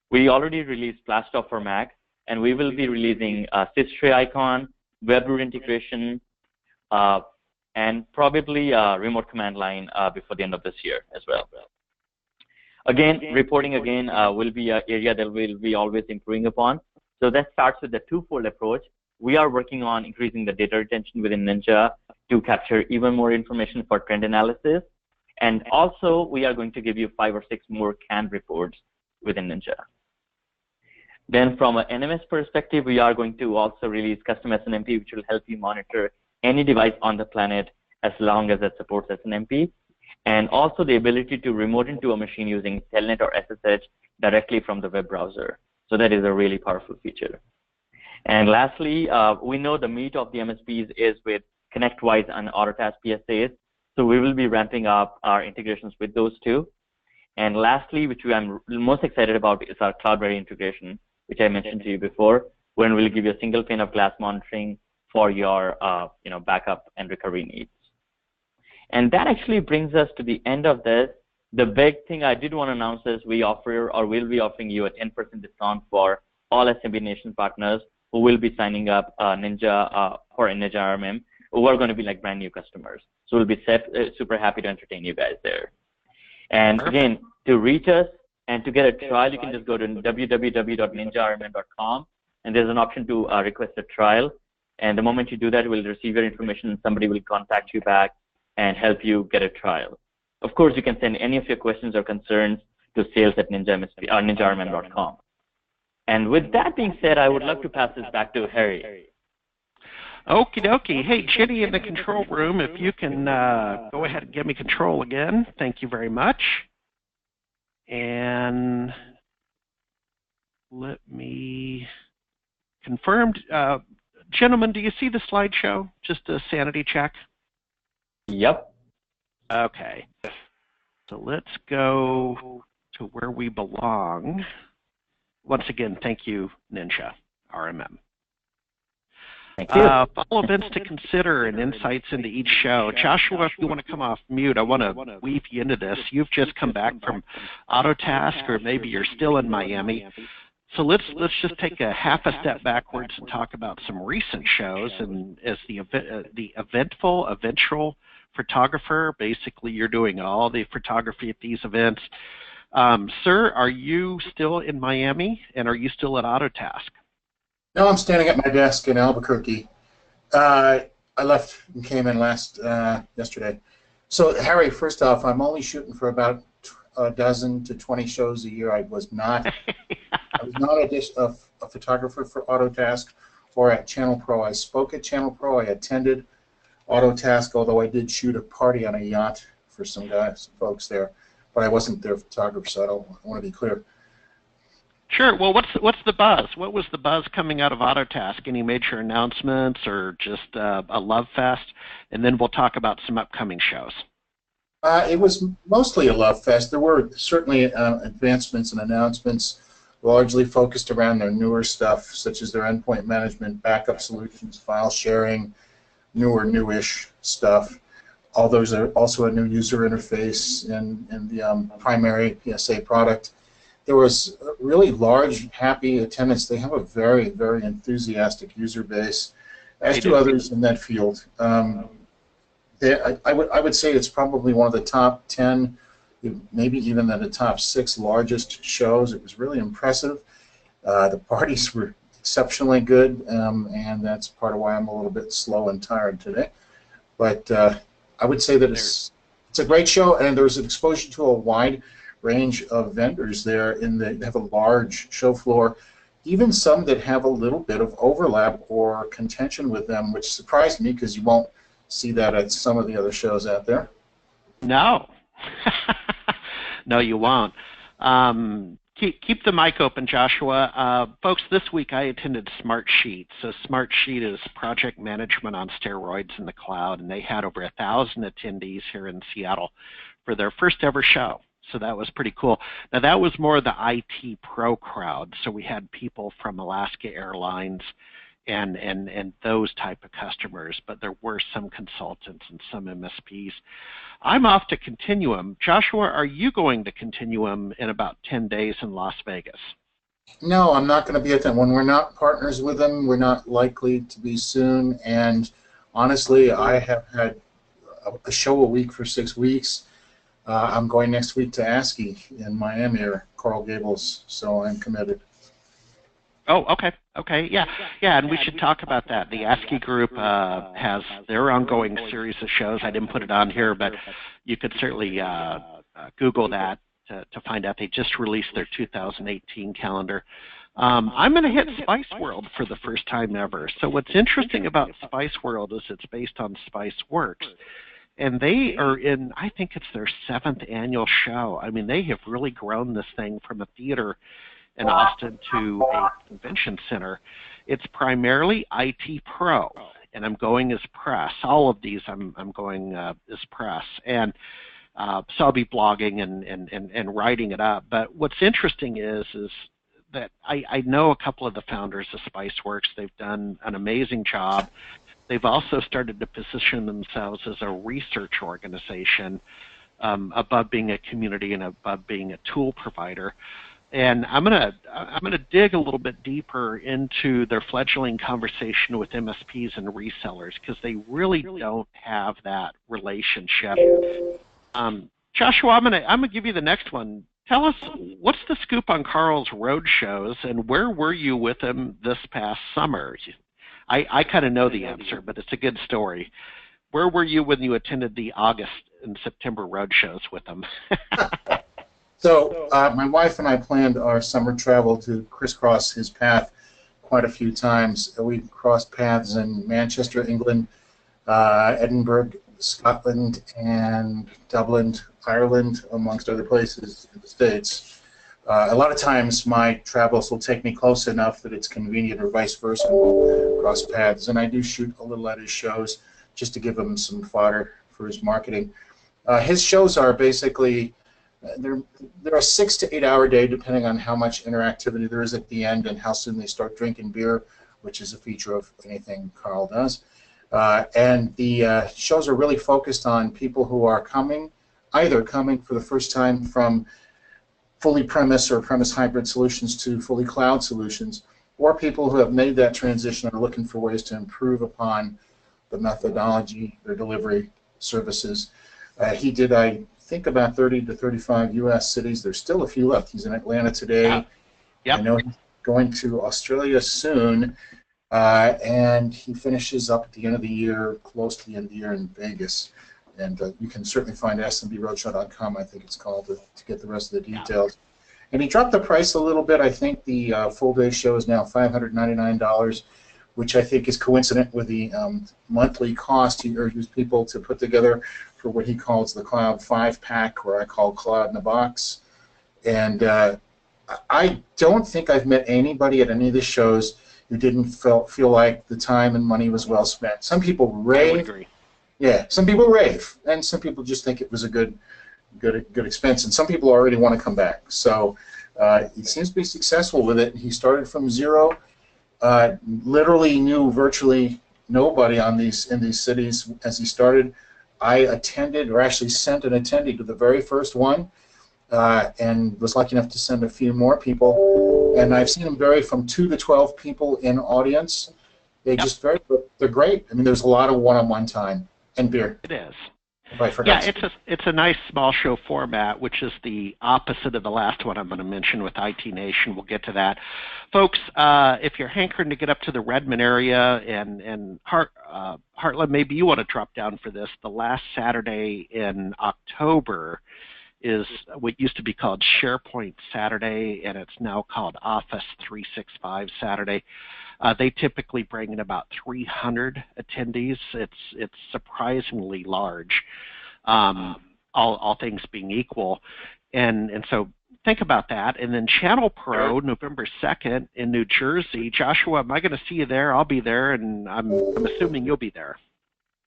We already released Splashdrop for Mac, and we will be releasing Sister Icon, WebRoot integration, and probably remote command line before the end of this year as well. Again, reporting will be an area that we'll be always improving upon. So that starts with the twofold approach. We are working on increasing the data retention within Ninja to capture even more information for trend analysis. And also, we are going to give you 5 or 6 more canned reports within Ninja. Then from an NMS perspective, we are going to also release custom SNMP, which will help you monitor any device on the planet as long as it supports SNMP. And also the ability to remote into a machine using Telnet or SSH directly from the web browser. So that is a really powerful feature. And lastly, we know the meat of the MSPs is with ConnectWise and AutoTask PSAs. So we will be ramping up our integrations with those two. And lastly, which I'm most excited about, is our Cloudberry integration, which I mentioned to you before, when we'll give you a single pane of glass monitoring for your backup and recovery needs. And that actually brings us to the end of this. The big thing I did want to announce is we offer, or will be offering you a 10% discount for all SMB Nation partners who will be signing up Ninja for NinjaRMM, who are going to be like brand new customers. So we'll be super happy to entertain you guys there. And again, to reach us and to get a trial, you can just go to www.ninjarmm.com, and there's an option to request a trial. And the moment you do that, we'll receive your information, and somebody will contact you back and help you get a trial. Of course, you can send any of your questions or concerns to sales@ninjarmm.com. And with that being said, I would love to pass this back to Harry. Okie dokie. Hey, Jenny in the control room, if you can go ahead and give me control again. Thank you very much. And let me confirm. Gentlemen, do you see the slideshow? Just a sanity check. Yep. Okay. So let's go to where we belong. Once again, thank you, NinjaRMM. Thank you. Follow events to consider and insights into each show. Joshua, if you want to come off mute, I want to weave you into this. You've just come back from Autotask, or maybe you're still in Miami. So let's just take a half a step backwards and talk about some recent shows. And as the eventual photographer, basically you're doing all the photography at these events. Sir, are you still in Miami, and are you still at Autotask? No, I'm standing at my desk in Albuquerque. I left and came in yesterday. So, Harry, first off, I'm only shooting for about a dozen to 20 shows a year. I was not a photographer for Autotask or at Channel Pro. I spoke at Channel Pro. I attended Autotask, although I did shoot a party on a yacht for some folks there. But I wasn't their photographer, so I want to be clear. Sure. Well, what's the buzz? What was the buzz coming out of Autotask? Any major announcements or just a love fest? And then we'll talk about some upcoming shows. It was mostly a love fest. There were certainly advancements and announcements largely focused around their newer stuff, such as their endpoint management, backup solutions, file sharing, newish stuff. All those are also a new user interface in the primary PSA product. There was a really large, happy attendance. They have a very, very enthusiastic user base, as do others in that field. I would say it's probably one of the top 10, maybe even the top 6 largest shows. It was really impressive. The parties were exceptionally good, and that's part of why I'm a little bit slow and tired today. But I would say that it's a great show, and there's an exposure to a wide range of vendors there. They have a large show floor, even some that have a little bit of overlap or contention with them, which surprised me because you won't see that at some of the other shows out there. No. No, you won't. Keep the mic open, Joshua. Folks, this week I attended Smartsheet. So Smartsheet is project management on steroids in the cloud, and they had over 1,000 attendees here in Seattle for their first ever show. So that was pretty cool. Now that was more the IT pro crowd. So we had people from Alaska Airlines and those type of customers, but there were some consultants and some MSPs. I'm off to Continuum. Joshua, are you going to Continuum in about 10 days in Las Vegas? No, I'm not going to be at that one. We're not partners with them. We're not likely to be soon. And honestly, I have had a show a week for 6 weeks. I'm going next week to ASCII in Miami, or Coral Gables, so I'm committed. Oh, okay. Okay, yeah, and we should talk about that. The ASCII group has their ongoing series of shows. I didn't put it on here, but you could certainly Google that to find out. They just released their 2018 calendar. I'm going to hit Spiceworld for the first time ever. So what's interesting about Spiceworld is it's based on Spiceworks. And they are in, I think it's their 7th annual show. I mean, they have really grown this thing from a theater in Austin to a convention center. It's primarily IT pro, and I'm going as press. All of these I'm going as press. And so I'll be blogging and writing it up. But what's interesting is that I know a couple of the founders of Spiceworks. They've done an amazing job. They've also started to position themselves as a research organization above being a community and above being a tool provider. And I'm gonna dig a little bit deeper into their fledgling conversation with MSPs and resellers, because they really don't have that relationship. Joshua, I'm gonna give you the next one. Tell us, what's the scoop on Karl's road shows, and where were you with him this past summer? I kind of know the answer, but it's a good story. Where were you when you attended the August and September road shows with him? So my wife and I planned our summer travel to crisscross his path quite a few times. We crossed paths in Manchester, England, Edinburgh, Scotland, and Dublin, Ireland, amongst other places in the States. A lot of times my travels will take me close enough that it's convenient, or vice versa, we'll cross paths. And I do shoot a little at his shows just to give him some fodder for his marketing. His shows are basically, they're a 6 to 8 hour day, depending on how much interactivity there is at the end and how soon they start drinking beer, which is a feature of anything Karl does. And the shows are really focused on people who are either coming for the first time from fully premise or premise hybrid solutions to fully cloud solutions, or people who have made that transition and are looking for ways to improve upon the methodology, their delivery services. He did, I think, about 30 to 35 U.S. cities. There's still a few left. He's in Atlanta today. Yep. I know he's going to Australia soon, and he finishes up at the end of the year, close to the end of the year, in Vegas. And you can certainly find smbroadshow.com, I think it's called, to get the rest of the details. And he dropped the price a little bit. I think the full-day show is now $599, which I think is coincident with the monthly cost he urges people to put together for what he calls the Cloud 5-pack, or I call Cloud in a Box. And I don't think I've met anybody at any of the shows who didn't feel like the time and money was well spent. Some people rave. I would agree. Yeah, some people rave, and some people just think it was a good expense, and some people already want to come back. So he seems to be successful with it. He started from zero, literally knew virtually nobody in these cities as he started. I attended, or actually sent an attendee to the very first one, and was lucky enough to send a few more people. And I've seen them vary from 2 to 12 people in audience. They just vary, but they're great. I mean, there's a lot of one-on-one time. And beer. It is. Yeah, it's a nice small show format, which is the opposite of the last one I'm going to mention with IT Nation. We'll get to that. Folks, if you're hankering to get up to the Redmond area, and Heartland, maybe you want to drop down for this, the last Saturday in October is what used to be called SharePoint Saturday, and it's now called Office 365 Saturday. They typically bring in about 300 attendees. It's surprisingly large, all things being equal, and so think about that. And then Channel Pro, November 2nd in New Jersey. Joshua, am I going to see you there? I'll be there, and I'm assuming you'll be there.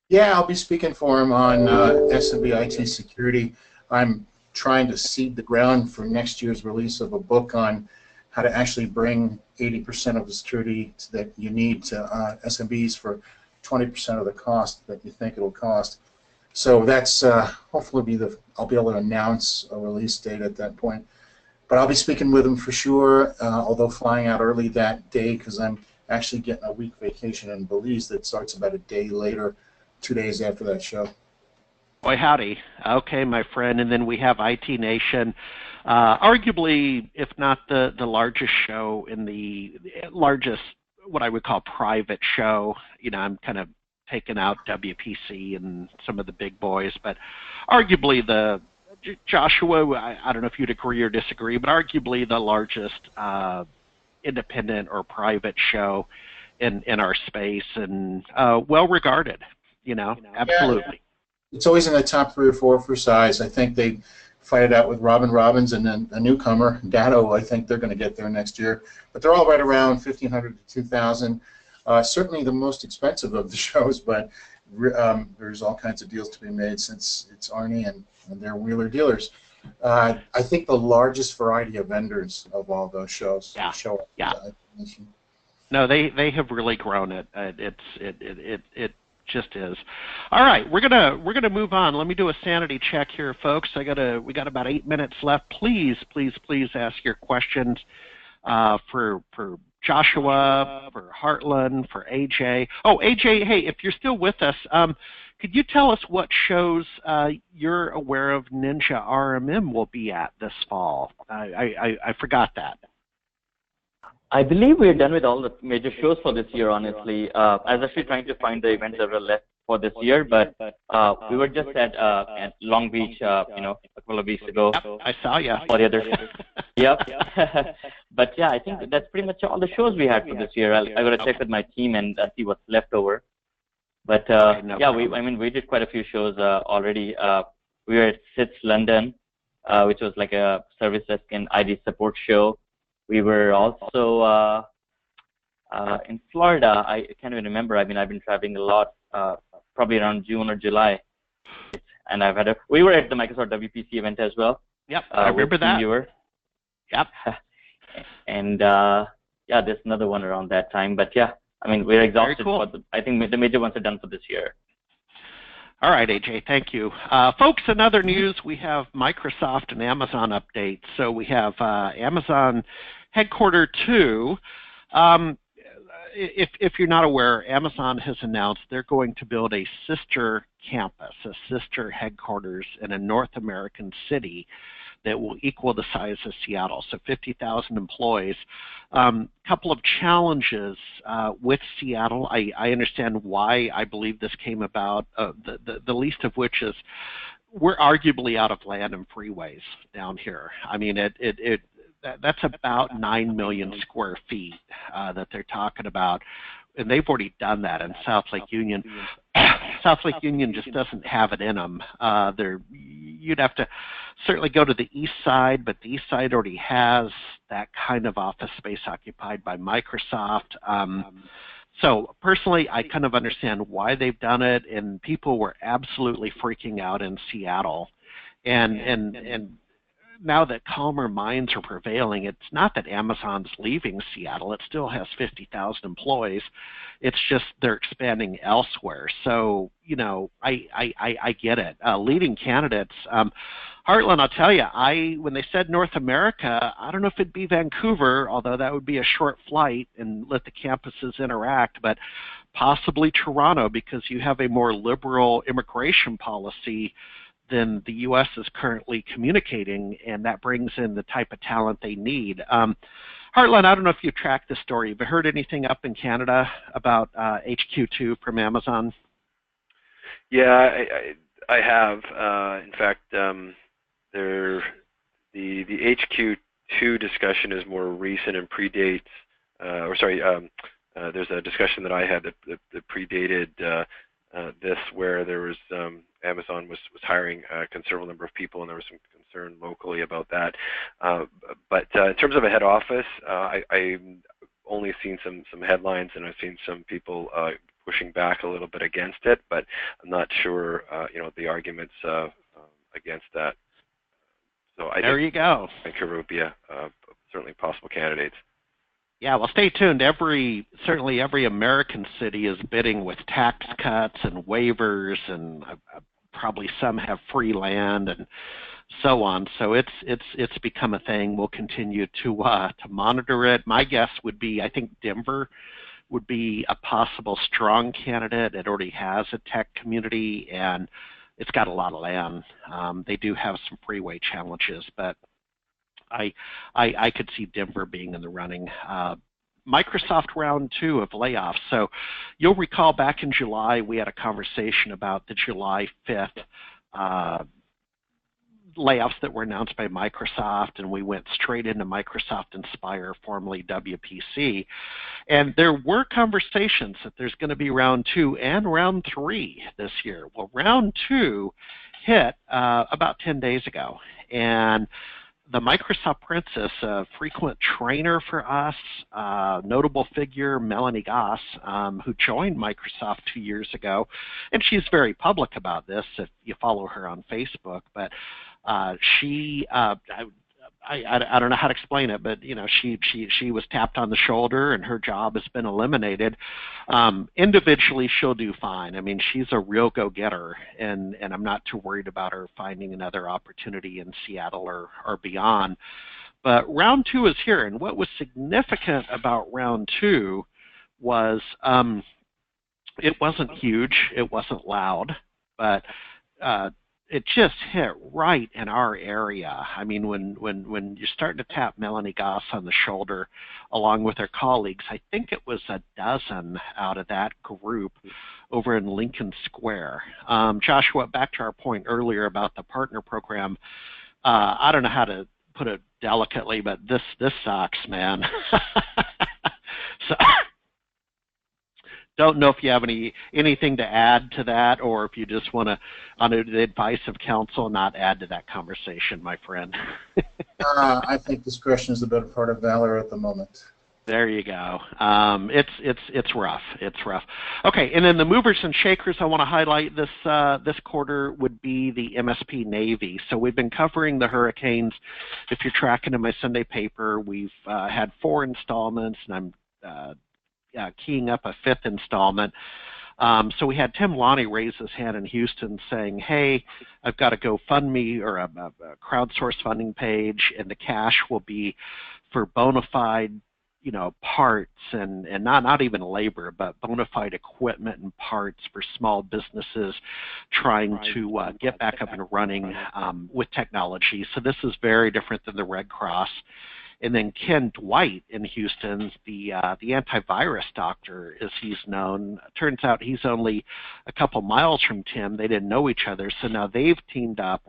Yeah, I'll be speaking for him on SMB IT security. I'm trying to seed the ground for next year's release of a book on how to actually bring 80% of the security that you need to SMBs for 20% of the cost that you think it'll cost. So that's hopefully I'll be able to announce a release date at that point. But I'll be speaking with him for sure, although flying out early that day because I'm actually getting a week vacation in Belize that starts about a day later, 2 days after that show. Boy, howdy. Okay, my friend. And then we have IT Nation, arguably, if not the largest show in the largest, what I would call private show. You know, I'm kind of taking out WPC and some of the big boys, but arguably Joshua, I don't know if you'd agree or disagree, but arguably the largest independent or private show in our space, and well regarded, you know, absolutely. Yeah. It's always in the top 3 or 4 for size. I think they fight it out with Robin Robbins and then a newcomer, Datto. I think they're going to get there next year. But they're all right around 1,500 to 2,000. Certainly the most expensive of the shows, but there's all kinds of deals to be made since it's Arnie and they're wheeler dealers. I think the largest variety of vendors of all those shows show up. No, they have really grown it. It just is. All right, we're gonna move on. Let me do a sanity check here, folks. We got about 8 minutes left. Please ask your questions for Joshua, for Heartland, for AJ. Oh, AJ, hey, if you're still with us, could you tell us what shows you're aware of NinjaRMM will be at this fall? I forgot that. I believe we're done with all the major shows for this year, honestly. I was actually trying to find the events that were left for this year, but we were just at Long Beach, a couple of weeks ago. Yep, I saw you. For the other, yep. But yeah, I think that's pretty much all the shows we had for this year. I got to check with my team and see what's left over. But yeah, we did quite a few shows already. We were at SITS London, which was like a service desk and ID support show. We were also in Florida. I can't even remember. I've been traveling a lot, probably around June or July. And we were at the Microsoft WPC event as well. Yep, I remember that. Yep. And yeah, there's another one around that time. But yeah, we're exhausted. Cool. I think the major ones are done for this year. All right, AJ, thank you. Folks, in other news, we have Microsoft and Amazon updates. So we have Amazon Headquarter 2. If you're not aware, Amazon has announced they're going to build a sister campus, a sister headquarters in a North American city that will equal the size of Seattle, so 50,000 employees. Couple of challenges with Seattle. I understand why I believe this came about, the least of which is we're arguably out of land and freeways down here. That's about 9 million square feet that they're talking about, and they've already done that in South Lake Union. South Lake Union just doesn't have it in them. You'd have to certainly go to the east side, but the east side already has that kind of office space occupied by Microsoft. So personally, I kind of understand why they've done it, and people were absolutely freaking out in Seattle. And now that calmer minds are prevailing, it's not that Amazon's leaving Seattle. It still has 50,000 employees. It's just they're expanding elsewhere. So, I get it. Leading candidates, Heartland, I'll tell you, when they said North America, I don't know if it'd be Vancouver, although that would be a short flight and let the campuses interact, but possibly Toronto, because you have a more liberal immigration policy than the U.S. is currently communicating, and that brings in the type of talent they need. Heartland, I don't know if you tracked this story. Have you heard anything up in Canada about HQ2 from Amazon? Yeah, I have. In fact, the HQ2 discussion is more recent and predates, there's a discussion that I had that predated this, where there was Amazon was hiring a considerable number of people, and there was some concern locally about that. But in terms of a head office, I've only seen some headlines, and I've seen some people pushing back a little bit against it, but I'm not sure, the arguments against that. So there you go. Vancouver would be certainly possible candidates. Yeah, well, stay tuned. Certainly every American city is bidding with tax cuts and waivers, and probably some have free land and so on. So it's become a thing. We'll continue to monitor it. My guess would be, I think Denver would be a possible strong candidate. It already has a tech community, and it's got a lot of land. They do have some freeway challenges, but I could see Denver being in the running. Microsoft round 2 of layoffs. So you'll recall back in July, we had a conversation about the July 5th layoffs that were announced by Microsoft, and we went straight into Microsoft Inspire, formerly WPC. And there were conversations that there's going to be round 2 and round 3 this year. Well, round 2 hit about 10 days ago. And the Microsoft Princess, a frequent trainer for us, notable figure, Melanie Goss, who joined Microsoft 2 years ago, and she's very public about this if you follow her on Facebook, but she I don't know how to explain it, but you know, she was tapped on the shoulder and her job has been eliminated. Individually, she'll do fine. I mean, she's a real go-getter, and I'm not too worried about her finding another opportunity in Seattle or beyond. But round two is here, and what was significant about round two was it wasn't huge, it wasn't loud, but it just hit right in our area. I mean, when you're starting to tap Melanie Goss on the shoulder along with her colleagues, I think it was a dozen out of that group over in Lincoln Square. Joshua, back to our point earlier about the partner program, I don't know how to put it delicately, but this sucks, man. So, don't know if you have anything to add to that, or if you just want to, under the advice of counsel, not add to that conversation, my friend. I think discretion is the better part of valor at the moment. There you go. It's rough. It's rough. Okay, and then the movers and shakers I want to highlight this quarter would be the MSP Navy. So we've been covering the hurricanes. If you're tracking in my Sunday paper, we've had 4 installments, and I'm keying up a 5th installment. So we had Tim Lonnie raise his hand in Houston saying, hey, I've got a GoFundMe or a crowdsource funding page, and the cash will be for bona fide, you know, parts and not even labor, but bona fide equipment and parts for small businesses trying to get back up and running with technology. So this is very different than the Red Cross. And then Ken Dwight in Houston, the antivirus doctor, as he's known, turns out he's only a couple miles from Tim. They didn't know each other, so now they've teamed up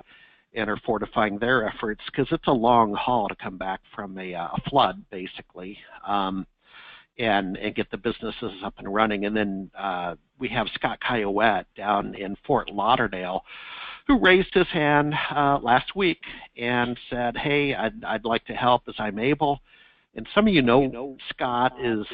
and are fortifying their efforts because it's a long haul to come back from a flood, basically, and get the businesses up and running. And then we have Scott Coyote down in Fort Lauderdale, who raised his hand last week and said, hey, I'd like to help as I'm able. And some of you know Scott is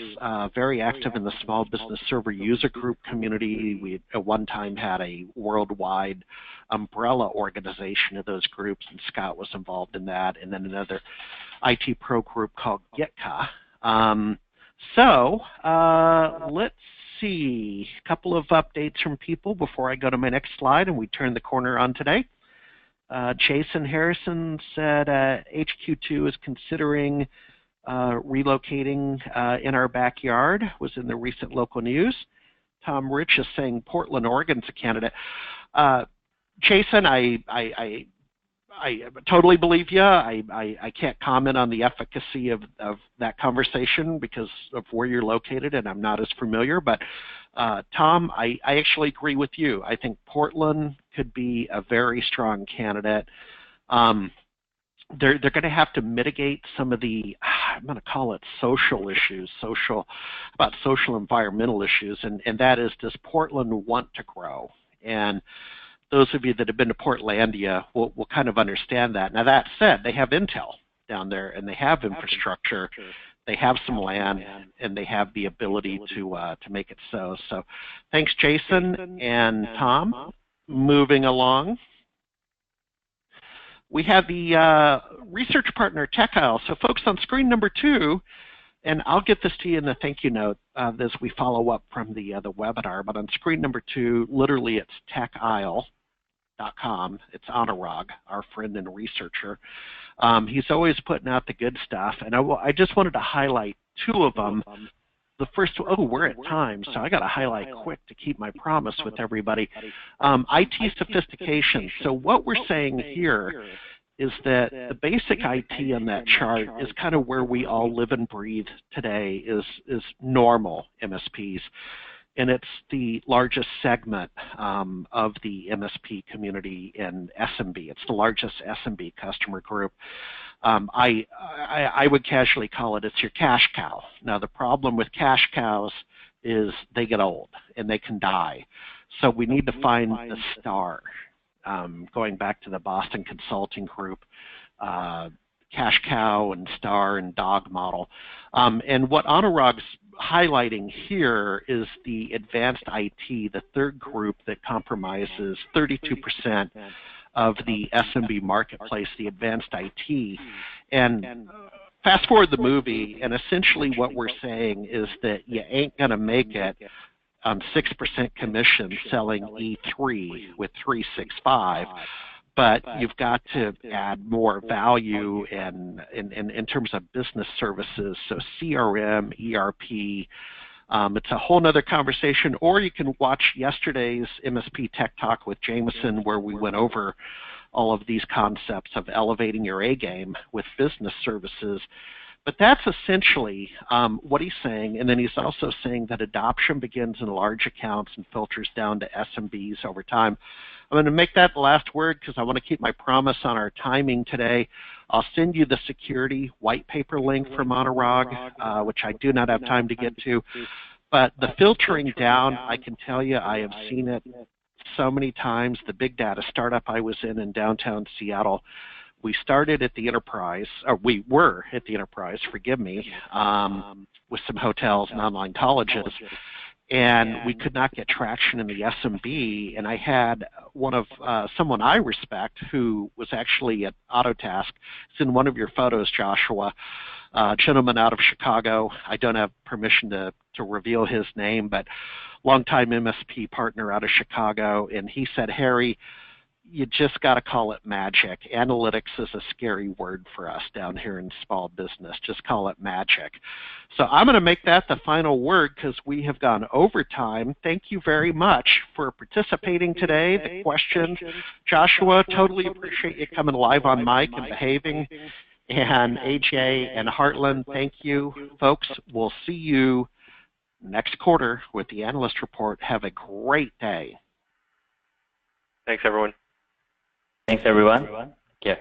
very active in the small business server user group community. We at one time had a worldwide umbrella organization of those groups, and Scott was involved in that, and then another IT pro group called Gitka. Let's see, a couple of updates from people before I go to my next slide and we turn the corner on today. Jason Harrison said HQ2 is considering relocating in our backyard, was in the recent local news. Tom Rich is saying Portland, Oregon's a candidate. Jason, I totally believe you. I can't comment on the efficacy of that conversation because of where you're located, and I'm not as familiar. But Tom, I actually agree with you. I think Portland could be a very strong candidate. They're going to have to mitigate some of the, I'm going to call it social issues, social environmental issues, and that is, does Portland want to grow? And those of you that have been to Portlandia will kind of understand that. Now that said, they have Intel down there, and they have infrastructure, they have some land, and they have the ability to make it so. So thanks, Jason and Tom. Moving along. We have the research partner, Techhouse. So folks, on screen number 2, and I'll get this to you in the thank you note as we follow up from the webinar, but on screen number 2, literally it's techisle.com. It's Anurag, our friend and researcher. He's always putting out the good stuff, and I just wanted to highlight 2 of them. The first, we're at time, so I got to highlight quick to keep my promise with everybody. IT sophistication. So what we're saying here is that the basic IT on that chart is kind of where we all live and breathe today, is normal MSPs. And it's the largest segment of the MSP community in SMB. It's the largest SMB customer group. I would casually call it's your cash cow. Now the problem with cash cows is they get old and they can die. So we need to find the star. Going back to the Boston Consulting Group, cash cow and star and dog model. And what Anurag's highlighting here is the advanced IT, the third group that compromises 32% of the SMB marketplace, the advanced IT. And fast forward the movie, and essentially what we're saying is that you ain't going to make it on 6% commission selling E3 with 365. But you've got to add more value in terms of business services, so CRM, ERP. It's a whole other conversation, or you can watch yesterday's MSP Tech Talk with Jameson, where we went over all of these concepts of elevating your A game with business services. But that's essentially what he's saying, and then he's also saying that adoption begins in large accounts and filters down to SMBs over time. I'm going to make that the last word because I want to keep my promise on our timing today. I'll send you the security white paper link from Anurag, which I do not have time to get to. But the filtering down, I can tell you, I have seen it so many times. The big data startup I was in downtown Seattle, we started at the enterprise, or we were at the enterprise, forgive me, with some hotels and online colleges. And we could not get traction in the SMB, and I had someone I respect who was actually at Autotask. It's in one of your photos, Joshua, a gentleman out of Chicago. I don't have permission to reveal his name, but longtime MSP partner out of Chicago, and he said, Harry, you just got to call it magic. Analytics is a scary word for us down here in small business. Just call it magic. So I'm going to make that the final word because we have gone over time. Thank you very much for participating today. The questions, Joshua, totally appreciate you coming live on mic and behaving. And AJ and Heartland, thank you. Folks, we'll see you next quarter with the Analyst Report. Have a great day. Thanks, everyone. Thanks, everyone. Yeah.